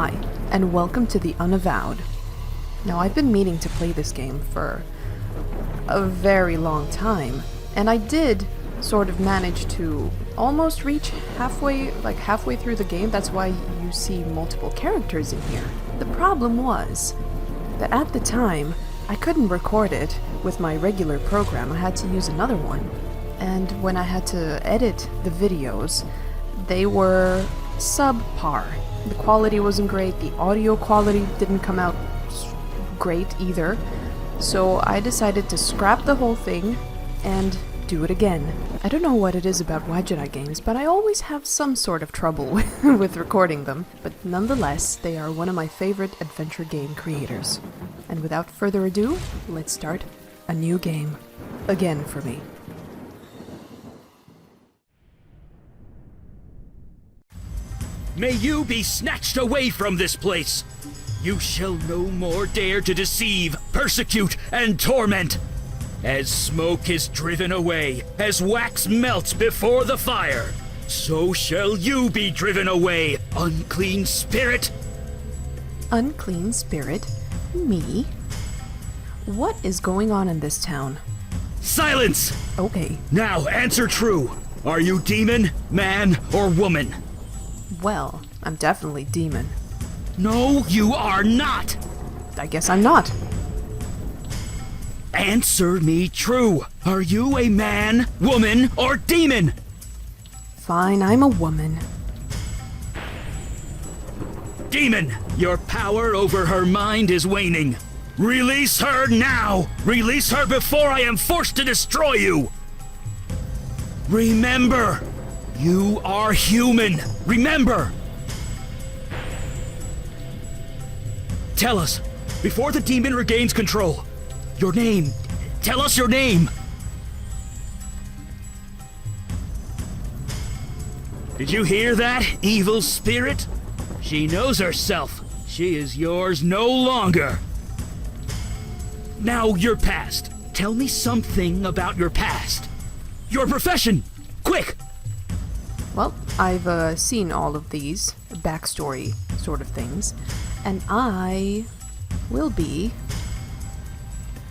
Hi, and welcome to the Unavowed. Now, I've been meaning to play this game for a very long time, and I did sort of manage to almost reach halfway through the game. That's why you see multiple characters in here. The problem was that at the time, I couldn't record it with my regular program. I had to use another one. And when I had to edit the videos, they were subpar. The quality wasn't great, the audio quality didn't come out great either. So I decided to scrap the whole thing and do it again. I don't know what it is about Jedi games, but I always have some sort of trouble with recording them. But nonetheless, they are one of my favorite adventure game creators. And without further ado, let's start a new game. Again for me. May you be snatched away from this place! You shall no more dare to deceive, persecute, and torment! As smoke is driven away, as wax melts before the fire, so shall you be driven away, unclean spirit! Unclean spirit? Me? What is going on in this town? Silence! Okay. Now answer true. Are you demon, man, or woman? Well, I'm definitely demon. No, you are not! I guess I'm not. Answer me true. Are you a man, woman, or demon? Fine, I'm a woman. Demon, your power over her mind is waning. Release her now! Release her before I am forced to destroy you! Remember, you are human. Remember! Tell us, before the demon regains control, your name. Tell us your name! Did you hear that, evil spirit? She knows herself. She is yours no longer. Now, your past. Tell me something about your past. Your profession! Quick! Well, I've seen all of these backstory sort of things, and I will be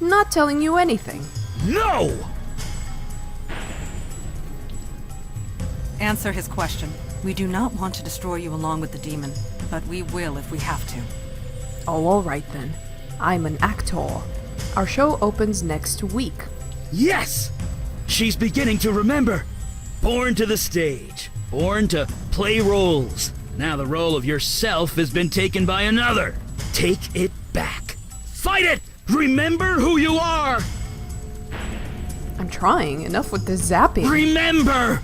not telling you anything. No! Answer his question. We do not want to destroy you along with the demon, but we will if we have to. Oh, all right then. I'm an actor. Our show opens next week. Yes! She's beginning to remember. Born to the stage. Born to play roles. Now the role of yourself has been taken by another. Take it back. Fight it! Remember who you are! I'm trying. Enough with this zapping. Remember!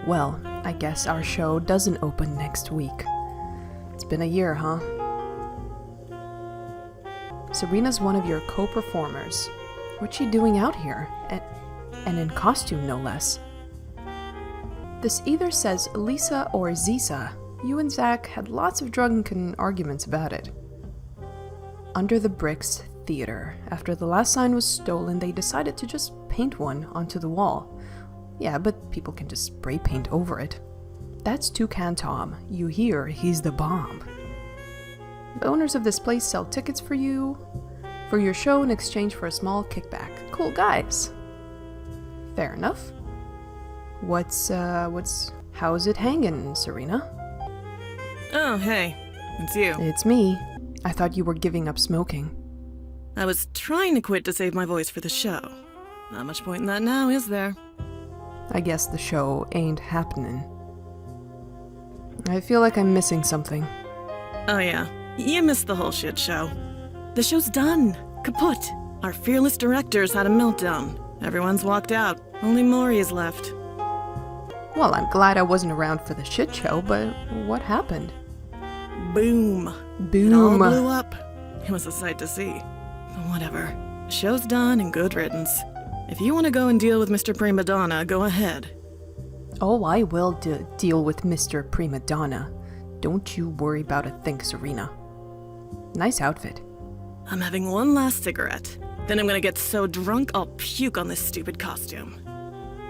Well, I guess our show doesn't open next week. It's been a year, huh? Serena's one of your co-performers. What's she doing out here? And in costume, no less. This either says Lisa or Zisa. You and Zach had lots of drunken arguments about it. Under the Bricks Theater. After the last sign was stolen, they decided to just paint one onto the wall. Yeah, but people can just spray paint over it. That's Toucan Tom. You hear he's the bomb. The owners of this place sell tickets for you, for your show in exchange for a small kickback. Cool guys. Fair enough. How's it hanging, Serena? Oh, hey. It's you. It's me. I thought you were giving up smoking. I was trying to quit to save my voice for the show. Not much point in that now, is there? I guess the show ain't happening. I feel like I'm missing something. Oh yeah, you missed the whole shit show. The show's done. Kaput. Our fearless directors had a meltdown. Everyone's walked out. Only Maury is left. Well, I'm glad I wasn't around for the shit show, but what happened? Boom. Boom. It all blew up. It was a sight to see. Whatever. Show's done and good riddance. If you want to go and deal with Mr. Prima Donna, go ahead. Oh, I will deal with Mr. Prima Donna. Don't you worry about a thing, Serena. Nice outfit. I'm having one last cigarette. Then I'm gonna get so drunk I'll puke on this stupid costume.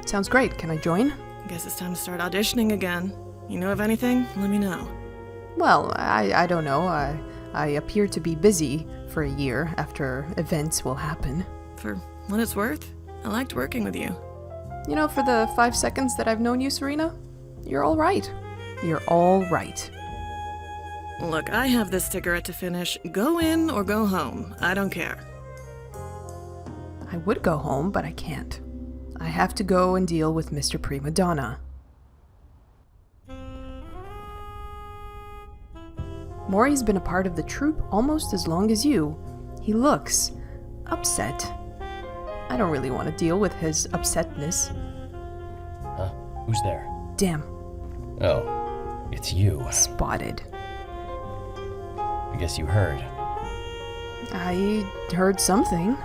Sounds great. Can I join? Guess it's time to start auditioning again. You know of anything? Let me know. Well, I don't know. I appear to be busy for a year after events will happen. For what it's worth, I liked working with you. You know, for the 5 seconds that I've known you, Serena, you're all right. You're all right. Look, I have this cigarette to finish. Go in or go home. I don't care. I would go home, but I can't. I have to go and deal with Mr. Prima Donna. Maury's been a part of the troupe almost as long as you. He looks upset. I don't really want to deal with his upsetness. Huh? Who's there? Damn. Oh, it's you. Spotted. I guess you heard. I heard something.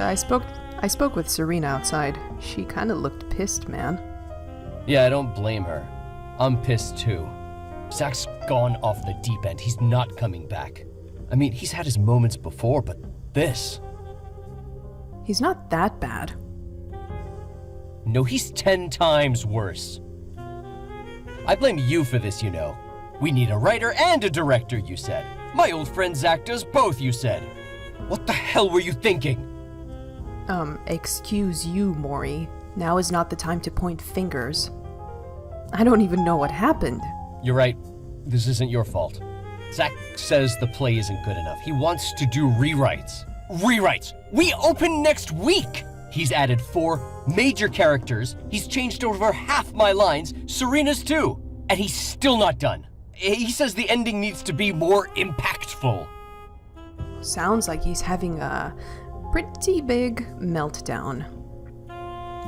I spoke with Serena outside. She kind of looked pissed, man. Yeah, I don't blame her. I'm pissed too. Zach's gone off the deep end. He's not coming back. I mean, he's had his moments before, but this... He's not that bad. No, he's 10 times worse. I blame you for this, you know. We need a writer and a director, you said. My old friend Zach does both, you said. What the hell were you thinking? Excuse you, Maury. Now is not the time to point fingers. I don't even know what happened. You're right. This isn't your fault. Zach says the play isn't good enough. He wants to do rewrites. Rewrites! We open next week! He's added 4 major characters. He's changed over half my lines, Serena's too. And he's still not done. He says the ending needs to be more impactful. Sounds like he's having a pretty big meltdown.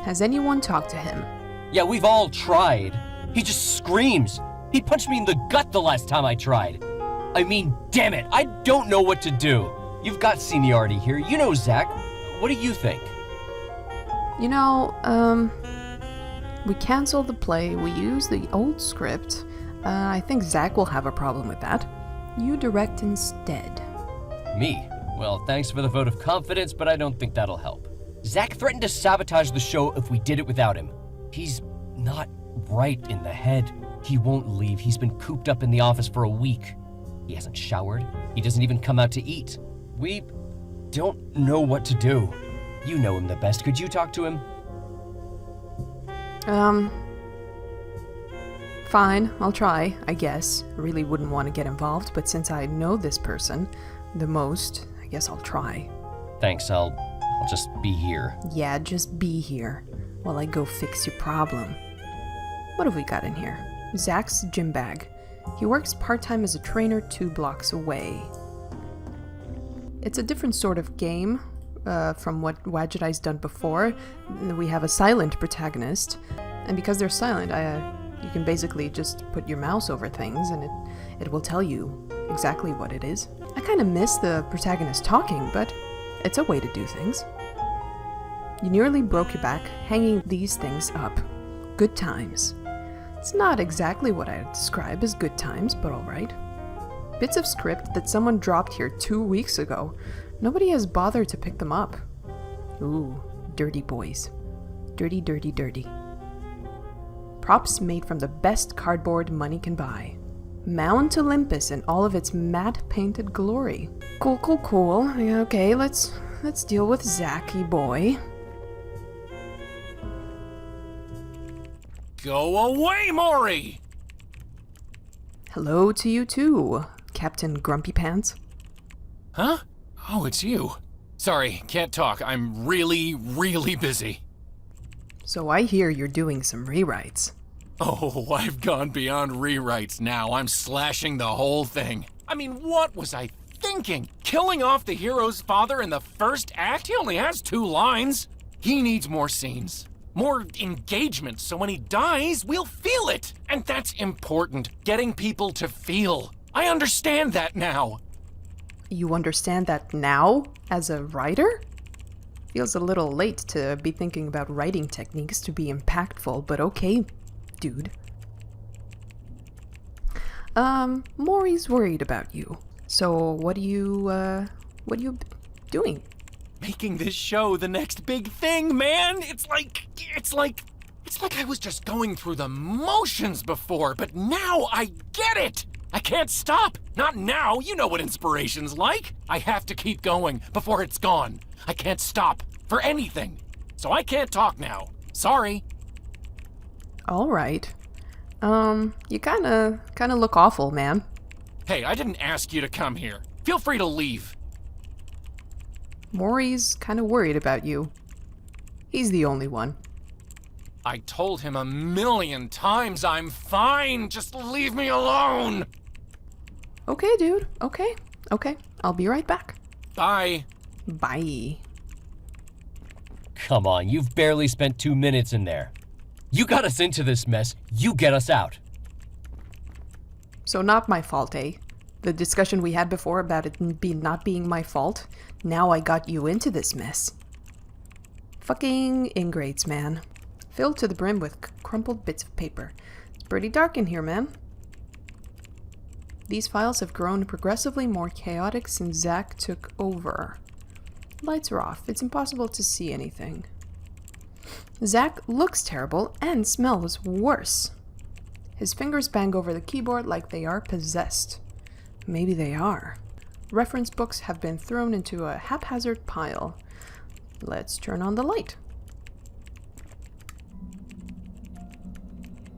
Has anyone talked to him? Yeah, we've all tried. He just screams. He punched me in the gut the last time I tried. I mean, damn it, I don't know what to do. You've got seniority here. You know Zach. What do you think? You know, we cancel the play, we use the old script. I think Zach will have a problem with that. You direct instead. Me? Well, thanks for the vote of confidence, but I don't think that'll help. Zach threatened to sabotage the show if we did it without him. He's not right in the head. He won't leave. He's been cooped up in the office for a week. He hasn't showered. He doesn't even come out to eat. We don't know what to do. You know him the best. Could you talk to him? Fine, I'll try, I guess. I really wouldn't want to get involved, but since I know this person the most, I guess I'll try. Thanks, I'll just be here. Yeah, just be here while I go fix your problem. What have we got in here? Zach's gym bag. He works part-time as a trainer 2 blocks away. It's a different sort of game from what Wadgetai's done before. We have a silent protagonist, and because they're silent, you can basically just put your mouse over things and it will tell you exactly what it is. I kind of miss the protagonist talking, but it's a way to do things. You nearly broke your back hanging these things up. Good times. It's not exactly what I'd describe as good times, but alright. Bits of script that someone dropped here 2 weeks ago. Nobody has bothered to pick them up. Ooh, dirty boys. Dirty, dirty, dirty. Props made from the best cardboard money can buy. Mount Olympus in all of its matte painted glory. Cool, cool, cool. Yeah, okay, let's deal with Zachy boy. Go away, Maury! Hello to you too, Captain Grumpy Pants. Huh? Oh, it's you. Sorry, can't talk. I'm really, really busy. So I hear you're doing some rewrites. Oh, I've gone beyond rewrites now. I'm slashing the whole thing. I mean, what was I thinking? Killing off the hero's father in the first act? He only has 2 lines. He needs more scenes. More engagement, so when he dies, we'll feel it. And that's important, getting people to feel. I understand that now. You understand that now, as a writer? Feels a little late to be thinking about writing techniques to be impactful, but okay, dude. Maury's worried about you. So what are you doing? Making this show the next big thing, man! It's like I was just going through the motions before, but now I get it! I can't stop! Not now, you know what inspiration's like! I have to keep going before it's gone. I can't stop for anything. So I can't talk now. Sorry. Alright. You kinda look awful, man. Hey, I didn't ask you to come here. Feel free to leave. Maury's kinda worried about you. He's the only one. I told him 1,000,000 times I'm fine. Just leave me alone. Okay, dude. Okay. I'll be right back. Bye. Bye. Come on, you've barely spent 2 minutes in there. You got us into this mess, you get us out. So not my fault, eh? The discussion we had before about it not being my fault, now I got you into this mess. Fucking ingrates, man. Filled to the brim with crumpled bits of paper. It's pretty dark in here, man. These files have grown progressively more chaotic since Zach took over. Lights are off. It's impossible to see anything. Zach looks terrible and smells worse. His fingers bang over the keyboard like they are possessed. Maybe they are. Reference books have been thrown into a haphazard pile. Let's turn on the light.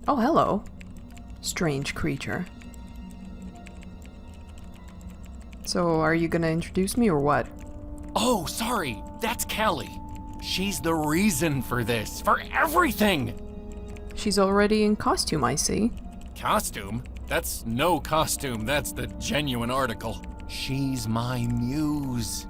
Oh, hello. Strange creature. So, are you gonna introduce me or what? Oh, sorry. That's Kelly. She's the reason for this. For everything. She's already in costume, I see. Costume? That's no costume. That's the genuine article. She's my muse.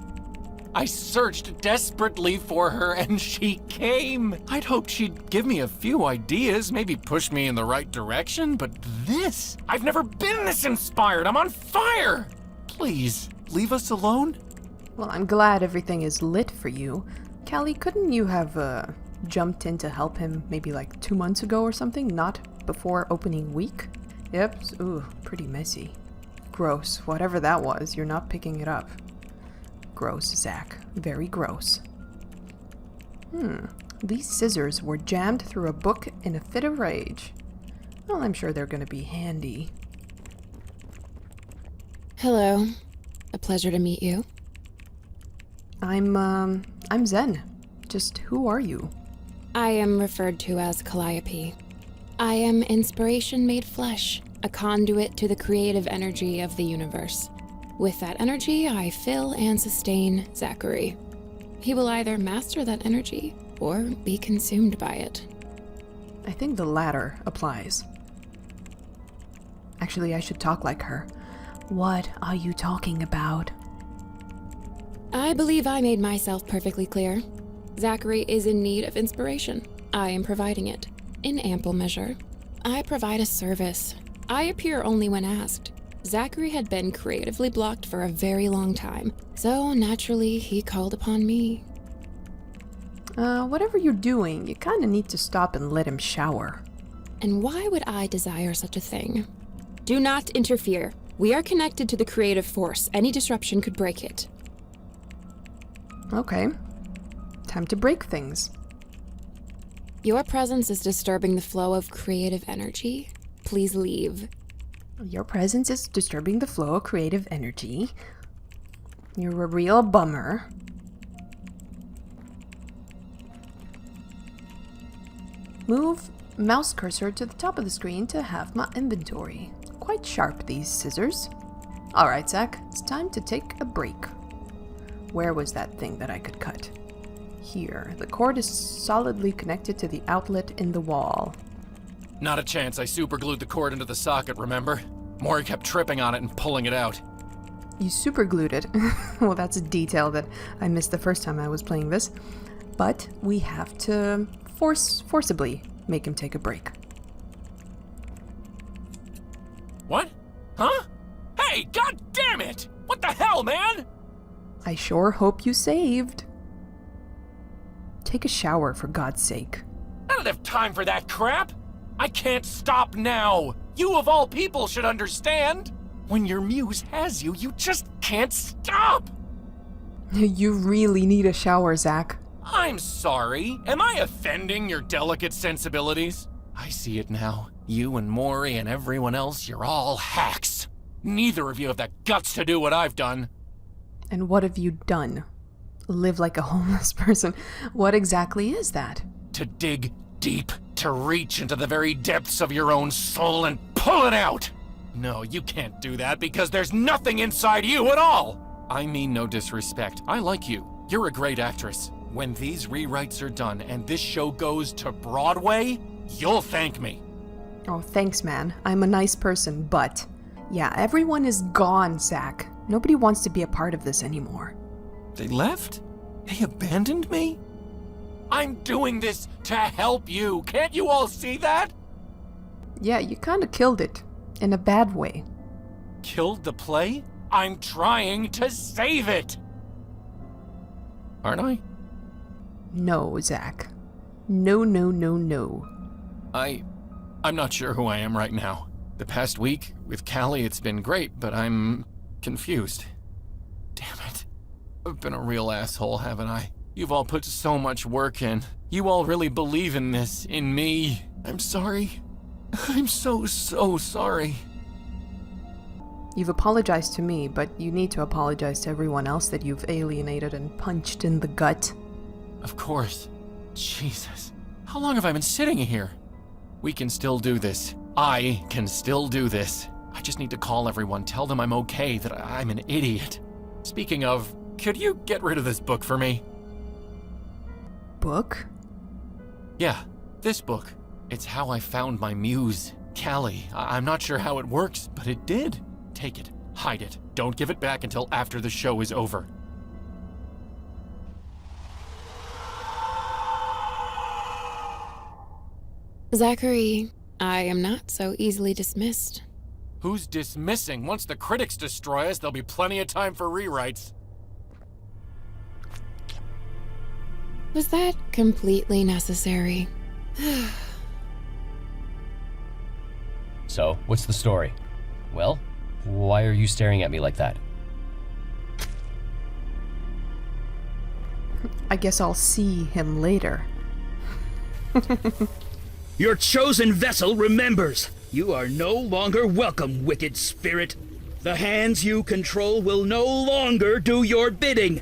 I searched desperately for her and she came. I'd hoped she'd give me a few ideas, maybe push me in the right direction, but this? I've never been this inspired. I'm on fire. Please, leave us alone. Well, I'm glad everything is lit for you. Callie, couldn't you have jumped in to help him maybe like 2 months ago or something? Not before opening week? Yep, ooh, pretty messy. Gross, whatever that was, you're not picking it up. Gross, Zach. Very gross. These scissors were jammed through a book in a fit of rage. Well, I'm sure they're gonna be handy. Hello. A pleasure to meet you. I'm Zen. Just who are you? I am referred to as Calliope. I am inspiration made flesh, a conduit to the creative energy of the universe. With that energy, I fill and sustain Zachary. He will either master that energy or be consumed by it. I think the latter applies. Actually, I should talk like her. What are you talking about? I believe I made myself perfectly clear. Zachary is in need of inspiration. I am providing it, in ample measure. I provide a service. I appear only when asked. Zachary had been creatively blocked for a very long time, so naturally he called upon me. Whatever you're doing, you kinda need to stop and let him shower. And why would I desire such a thing? Do not interfere. We are connected to the creative force. Any disruption could break it. Okay. Time to break things. Your presence is disturbing the flow of creative energy. Please leave. Your presence is disturbing the flow of creative energy. You're a real bummer. Move mouse cursor to the top of the screen to have my inventory. Quite sharp, these scissors. Alright, Zach, it's time to take a break. Where was that thing that I could cut? Here. The cord is solidly connected to the outlet in the wall. Not a chance. I superglued the cord into the socket, remember? Maury kept tripping on it and pulling it out. You superglued it. Well, that's a detail that I missed the first time I was playing this. But we have to forcibly make him take a break. What? Huh? Hey, god damn it! What the hell, man? I sure hope you saved. Take a shower, for God's sake. I don't have time for that crap! I can't stop now! You of all people should understand! When your muse has you, you just can't stop! You really need a shower, Zach. I'm sorry. Am I offending your delicate sensibilities? I see it now. You and Maury and everyone else, you're all hacks. Neither of you have the guts to do what I've done. And what have you done? Live like a homeless person. What exactly is that? To dig deep, to reach into the very depths of your own soul and pull it out. No, you can't do that because there's nothing inside you at all. I mean no disrespect. I like you. You're a great actress. When these rewrites are done and this show goes to Broadway, you'll thank me. Oh, thanks, man. I'm a nice person, but... yeah, everyone is gone, Zach. Nobody wants to be a part of this anymore. They left? They abandoned me? I'm doing this to help you. Can't you all see that? Yeah, you kinda killed it. In a bad way. Killed the play? I'm trying to save it. Aren't I? No, Zach. No, no, no, no. I'm not sure who I am right now. The past week, with Callie, it's been great, but I'm confused. Damn it. I've been a real asshole, haven't I? You've all put so much work in. You all really believe in this, in me. I'm sorry. I'm so sorry. You've apologized to me, but you need to apologize to everyone else that you've alienated and punched in the gut. Of course. Jesus. How long have I been sitting here? We can still do this. I can still do this. I just need to call everyone, tell them I'm okay, that I'm an idiot. Speaking of, could you get rid of this book for me? Book? Yeah, this book. It's how I found my muse, Callie. I'm not sure how it works, but it did. Take it. Hide it. Don't give it back until after the show is over. Zachary, I am not so easily dismissed. Who's dismissing? Once the critics destroy us, there'll be plenty of time for rewrites. Was that completely necessary? So, what's the story? Well, why are you staring at me like that? I guess I'll see him later. Your chosen vessel remembers. You are no longer welcome, wicked spirit. The hands you control will no longer do your bidding.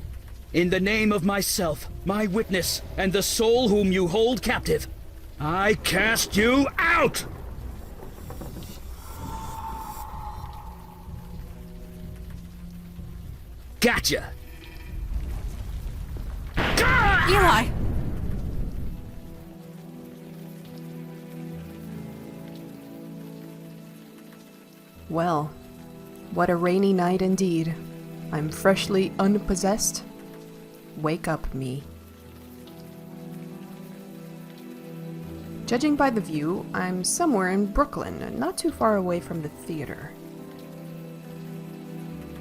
In the name of myself, my witness, and the soul whom you hold captive, I cast you out! Gotcha! Eli! Well, what a rainy night indeed. I'm freshly unpossessed. Wake up, me. Judging by the view, I'm somewhere in Brooklyn, not too far away from the theater.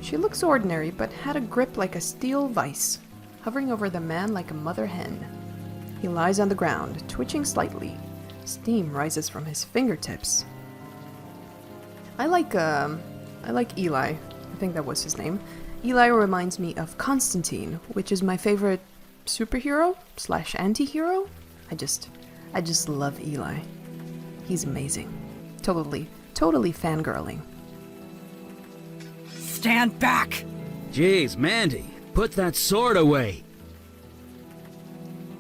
She looks ordinary, but had a grip like a steel vice, hovering over the man like a mother hen. He lies on the ground, twitching slightly. Steam rises from his fingertips. I like Eli. I think that was his name. Eli reminds me of Constantine, which is my favorite superhero / anti-hero. I just love Eli. He's amazing. Totally fangirling. Stand back! Jeez, Mandy, put that sword away.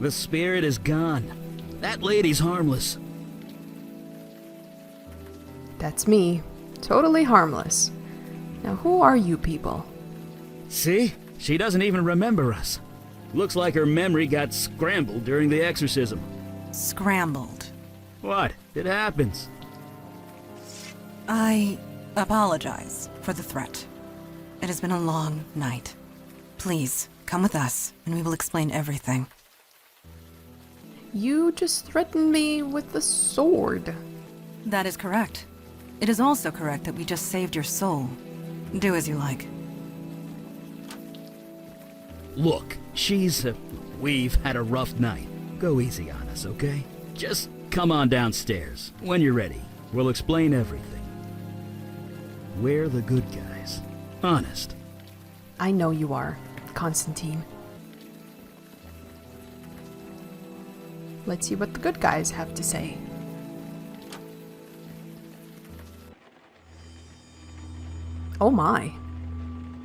The spirit is gone. That lady's harmless. That's me. Totally harmless. Now who are you people? See? She doesn't even remember us. Looks like her memory got scrambled during the exorcism. Scrambled. What? It happens. I apologize for the threat. It has been a long night. Please, come with us, and we will explain everything. You just threatened me with the sword. That is correct. It is also correct that we just saved your soul. Do as you like. Look, we've had a rough night. Go easy on us, okay? Just come on downstairs. When you're ready, we'll explain everything. We're the good guys. Honest. I know you are, Constantine. Let's see what the good guys have to say. Oh my.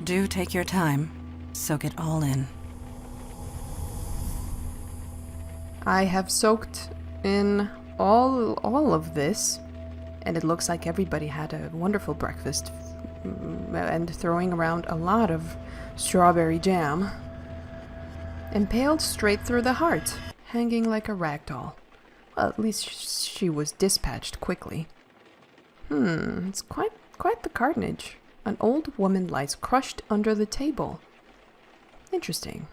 Do take your time. Soak it all in. I have soaked in all of this, and it looks like everybody had a wonderful breakfast and throwing around a lot of strawberry jam. Impaled straight through the heart, hanging like a rag doll. Well, at least she was dispatched quickly. It's quite the carnage. An old woman lies crushed under the table. Interesting.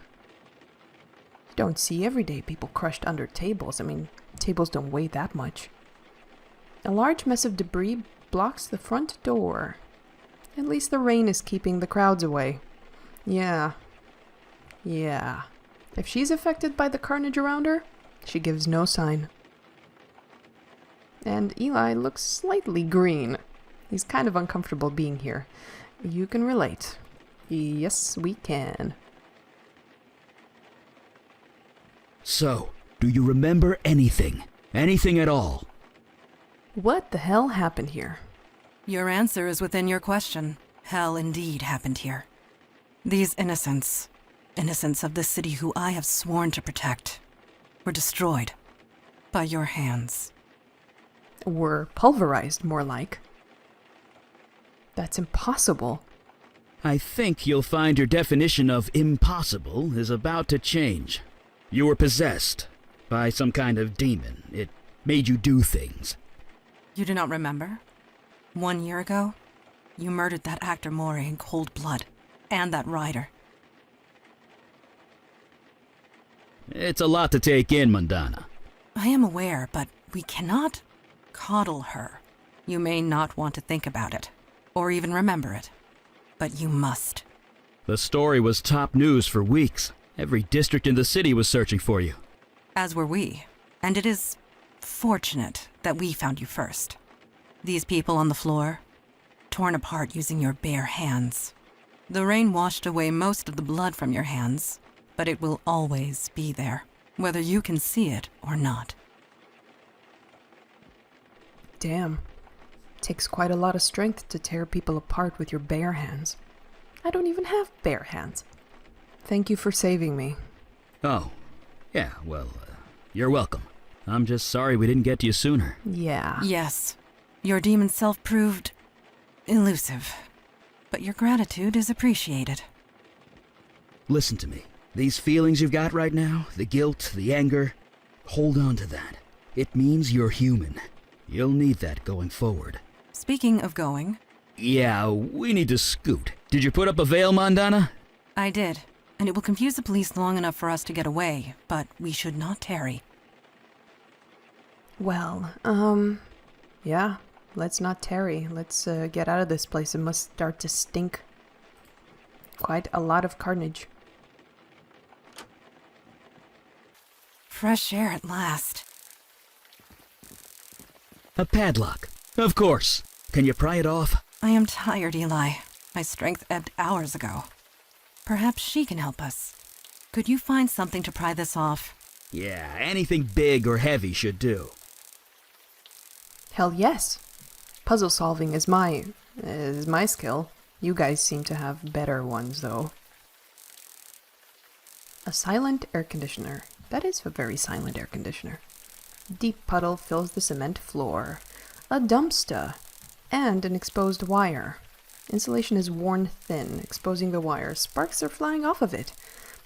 You don't see everyday people crushed under tables. I mean, tables don't weigh that much. A large mess of debris blocks the front door. At least the rain is keeping the crowds away. Yeah. If she's affected by the carnage around her, she gives no sign. And Eli looks slightly green. He's kind of uncomfortable being here. You can relate. Yes, we can. So, do you remember anything? Anything at all? What the hell happened here? Your answer is within your question. Hell indeed happened here. These innocents of the city who I have sworn to protect, were destroyed by your hands. Were pulverized, more like. That's impossible. I think you'll find your definition of impossible is about to change. You were possessed by some kind of demon. It made you do things. You do not remember? 1 year ago, you murdered that actor Mori in cold blood, and that rider. It's a lot to take in, Mundana. I am aware, but we cannot coddle her. You may not want to think about it, or even remember it, but you must. The story was top news for weeks. Every district in the city was searching for you. As were we, and it is fortunate that we found you first. These people on the floor, torn apart using your bare hands. The rain washed away most of the blood from your hands, but it will always be there, whether you can see it or not. Damn. Takes quite a lot of strength to tear people apart with your bare hands. I don't even have bare hands. Thank you for saving me. Oh, yeah, well, you're welcome. I'm just sorry we didn't get to you sooner. Yeah. Yes, your demon self proved elusive, but your gratitude is appreciated. Listen to me. These feelings you've got right now, the guilt, the anger, hold on to that. It means you're human. You'll need that going forward. Speaking of going... Yeah, we need to scoot. Did you put up a veil, Mandana? I did, and it will confuse the police long enough for us to get away, but we should not tarry. Well, yeah, let's not tarry. Let's get out of this place. It must start to stink. Quite a lot of carnage. Fresh air at last. A padlock. Of course. Can you pry it off? I am tired, Eli. My strength ebbed hours ago. Perhaps she can help us. Could you find something to pry this off? Yeah, anything big or heavy should do. Hell yes. Puzzle solving is my skill. You guys seem to have better ones, though. A silent air conditioner. That is a very silent air conditioner. Deep puddle fills the cement floor. A dumpster. And an exposed wire. Insulation is worn thin, exposing the wire. Sparks are flying off of it.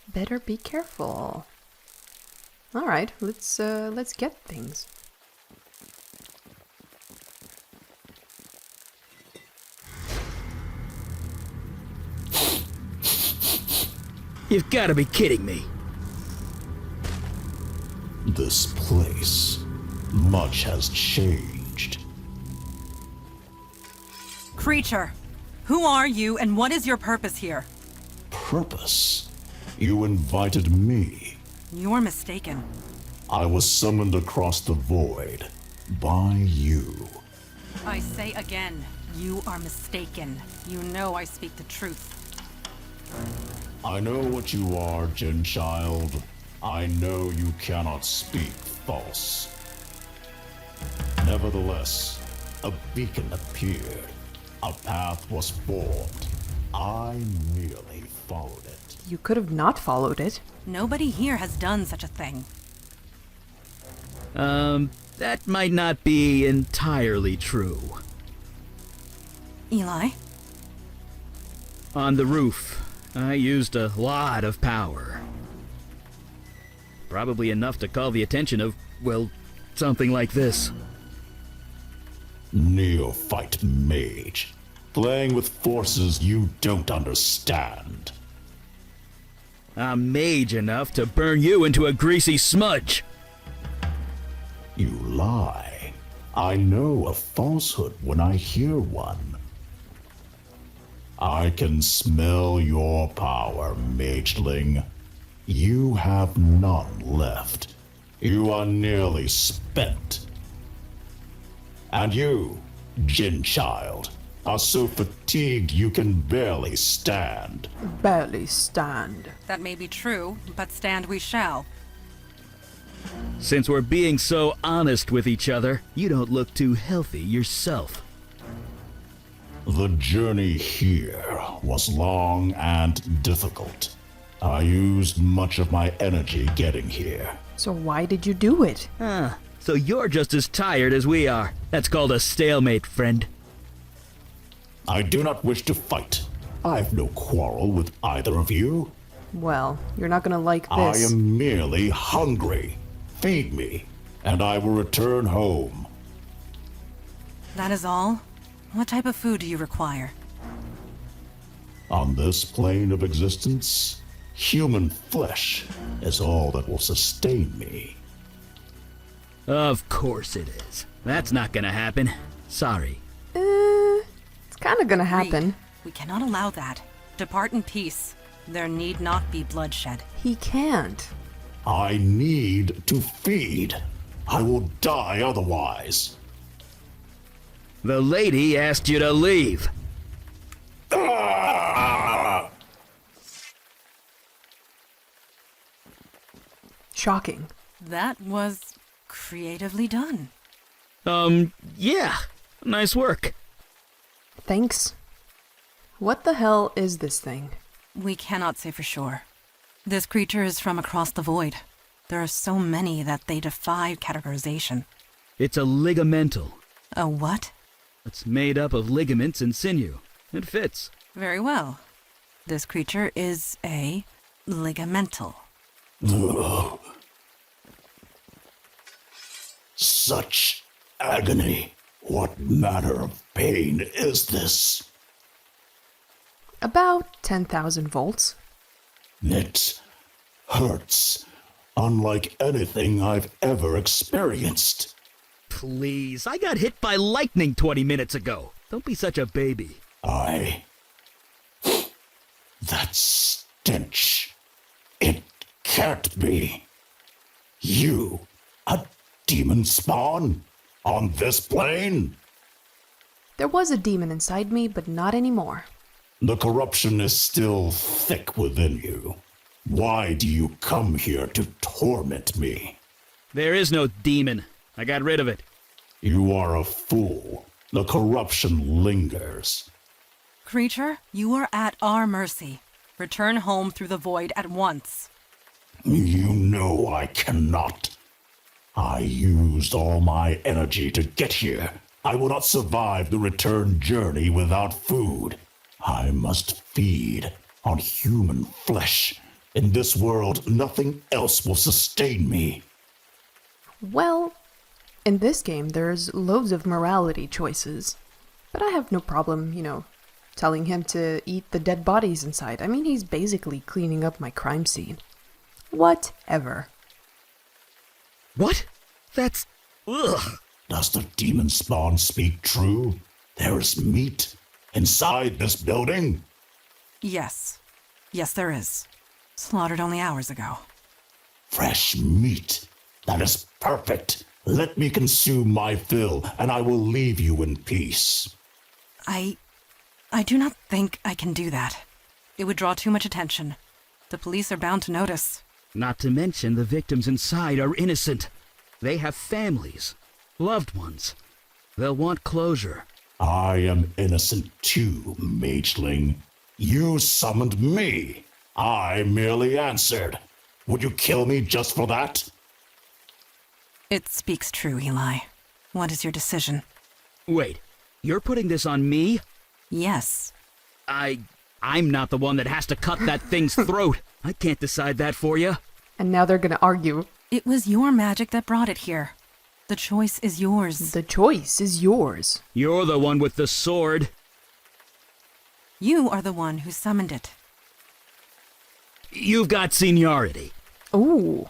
Better be careful. Alright, let's get things. You've got to be kidding me. This place, much has changed. Creature, who are you and what is your purpose here? Purpose? You invited me. You're mistaken. I was summoned across the void by you. I say again, You are mistaken. You know I speak the truth. I know what you are, Jin child. I know you cannot speak false. Nevertheless, a beacon appeared. A path was formed. I merely followed it. You could have not followed it. Nobody here has done such a thing. That might not be entirely true. Eli? On the roof, I used a lot of power. Probably enough to call the attention of, well, something like this. Neophyte mage, playing with forces you don't understand. I'm mage enough to burn you into a greasy smudge. You lie. I know a falsehood when I hear one. I can smell your power, mageling. You have none left. You are nearly spent. And you, Jin child, are so fatigued you can barely stand. Barely stand. That may be true, but stand we shall. Since we're being so honest with each other, you don't look too healthy yourself. The journey here was long and difficult. I used much of my energy getting here. So why did you do it? So you're just as tired as we are. That's called a stalemate, friend. I do not wish to fight. I have no quarrel with either of you. Well, you're not gonna like I this. am merely hungry. Feed me, and I will return home. That is all? What type of food do you require? On this plane of existence, human flesh is all that will sustain me. Of course it is. That's not gonna happen. Sorry. It's kinda gonna happen. Reed, we cannot allow that. Depart in peace. There need not be bloodshed. He can't. I need to feed. I will die otherwise. The lady asked you to leave. Ah! Shocking. That was creatively done. Yeah. Nice work. Thanks. What the hell is this thing? We cannot say for sure. This creature is from across the void. There are so many that they defy categorization. It's a ligamental. A what? It's made up of ligaments and sinew. It fits. Very well. This creature is a ligamental. Ugh. Such agony. What manner of pain is this? About 10,000 volts. It hurts, unlike anything I've ever experienced. Please, I got hit by lightning 20 minutes ago. Don't be such a baby. That stench. It can't be. You, a demon spawn? On this plane? There was a demon inside me, but not anymore. The corruption is still thick within you. Why do you come here to torment me? There is no demon. I got rid of it. You are a fool. The corruption lingers. Creature, you are at our mercy. Return home through the void at once. You know I cannot. I used all my energy to get here. I will not survive the return journey without food. I must feed on human flesh. In this world, nothing else will sustain me. Well, in this game, there's loads of morality choices. But I have no problem, telling him to eat the dead bodies inside. I mean, he's basically cleaning up my crime scene. Whatever. What? That's... Ugh. Does the demon spawn speak true? There is meat inside this building? Yes. Yes, there is. Slaughtered only hours ago. Fresh meat. That is perfect. Let me consume my fill, and I will leave you in peace. I do not think I can do that. It would draw too much attention. The police are bound to notice. Not to mention the victims inside are innocent. They have families, loved ones. They'll want closure. I am innocent too, mageling. You summoned me. I merely answered. Would you kill me just for that? It speaks true, Eli. What is your decision? Wait, you're putting this on me? Yes. I'm not the one that has to cut that thing's throat. I can't decide that for you. And now they're gonna argue. It was your magic that brought it here. The choice is yours. The choice is yours. You're the one with the sword. You are the one who summoned it. You've got seniority. Ooh.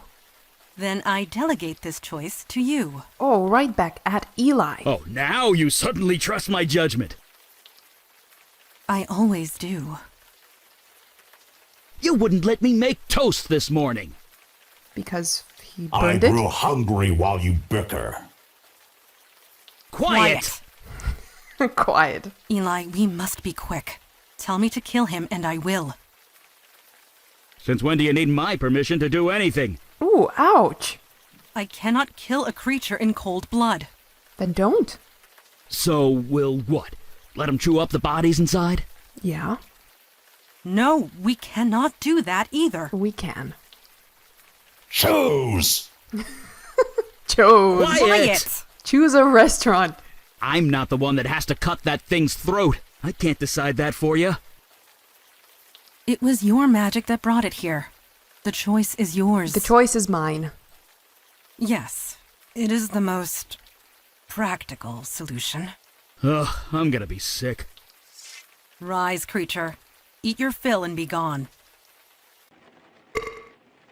Then I delegate this choice to you. Oh, right back at Eli. Oh, now you suddenly trust my judgment. I always do. You wouldn't let me make toast this morning. Because he I burned it? grew hungry while you bicker. Quiet! Quiet. Eli, we must be quick. Tell me to kill him and I will. Since when do you need my permission to do anything? Ooh, ouch. I cannot kill a creature in cold blood. Then don't. So we'll what? Let him chew up the bodies inside? Yeah, No, we cannot do that either. we can. Choose! Chose. Quiet! Choose a restaurant. I'm not the one that has to cut that thing's throat. I can't decide that for you. It was your magic that brought it here. The choice is yours. The choice is mine. Yes, it is the most practical solution. Ugh, I'm gonna be sick. Rise, creature. Eat your fill and be gone.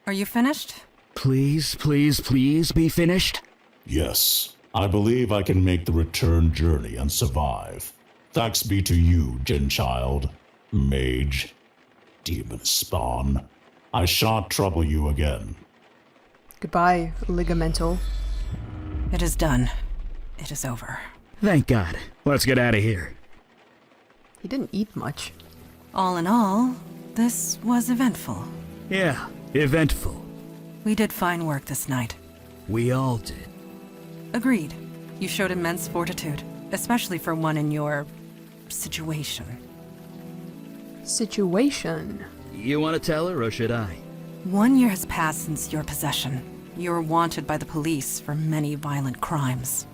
Are you finished? Please, please, please be finished. Yes, I believe I can make the return journey and survive. Thanks be to you, Genchild, mage, demon spawn. I shan't trouble you again. Goodbye, Ligamental. It is done. It is over. Thank God. Let's get out of here. He didn't eat much. All in all, this was eventful. Yeah, eventful. We did fine work this night. We all did. Agreed. You showed immense fortitude, especially for one in your situation. Situation. You want to tell her, or should I? 1 year has passed since your possession. You're wanted by the police for many violent crimes.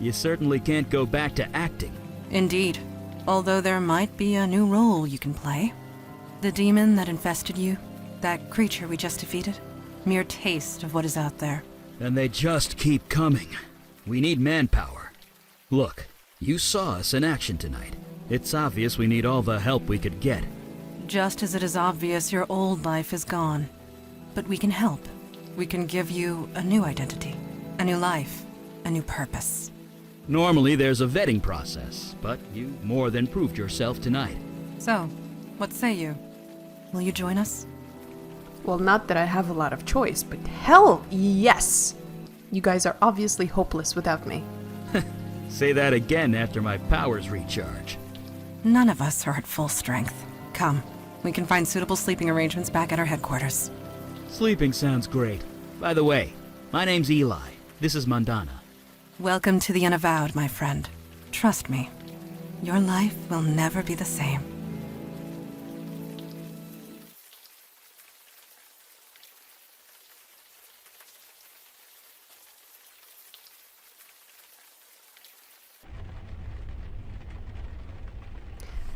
You certainly can't go back to acting. Indeed. Although there might be a new role you can play. The demon that infested you, that creature we just defeated, mere taste of what is out there. And they just keep coming. We need manpower. Look, you saw us in action tonight. It's obvious we need all the help we could get. Just as it is obvious your old life is gone. But we can help. We can give you a new identity, a new life, a new purpose. Normally there's a vetting process, but you more than proved yourself tonight. So, what say you? Will you join us? Well, not that I have a lot of choice, but hell yes! You guys are obviously hopeless without me. Say that again after my powers recharge. None of us are at full strength. Come, we can find suitable sleeping arrangements back at our headquarters. Sleeping sounds great. By the way, my name's Eli. This is Mandana. Welcome to the Unavowed, my friend. Trust me, your life will never be the same.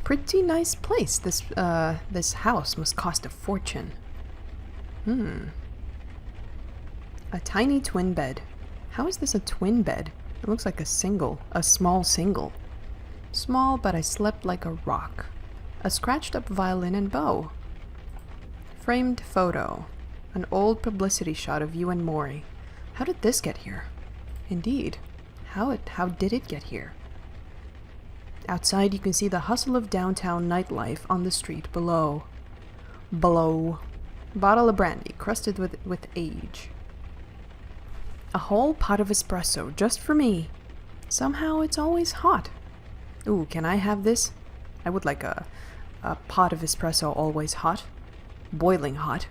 Pretty nice place. This house must cost a fortune. A tiny twin bed. How is this a twin bed? It looks like a small single. Small, but I slept like a rock. A scratched up violin and bow. Framed photo. An old publicity shot of you and Maury. How did this get here? Indeed. How did it get here? Outside you can see the hustle of downtown nightlife on the street below. Bottle of brandy, crusted with age. A whole pot of espresso, just for me. Somehow it's always hot. Ooh, can I have this? I would like a pot of espresso always hot. Boiling hot.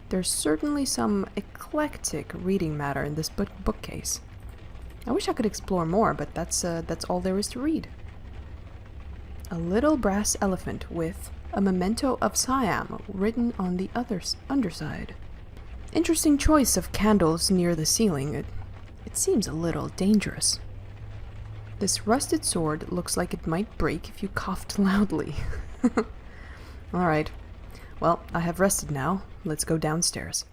There's certainly some eclectic reading matter in this bookcase. I wish I could explore more, but that's all there is to read. A little brass elephant with a memento of Siam written on the underside. Interesting choice of candles near the ceiling. It seems a little dangerous. This rusted sword looks like it might break if you coughed loudly. Alright. Well, I have rested now. Let's go downstairs.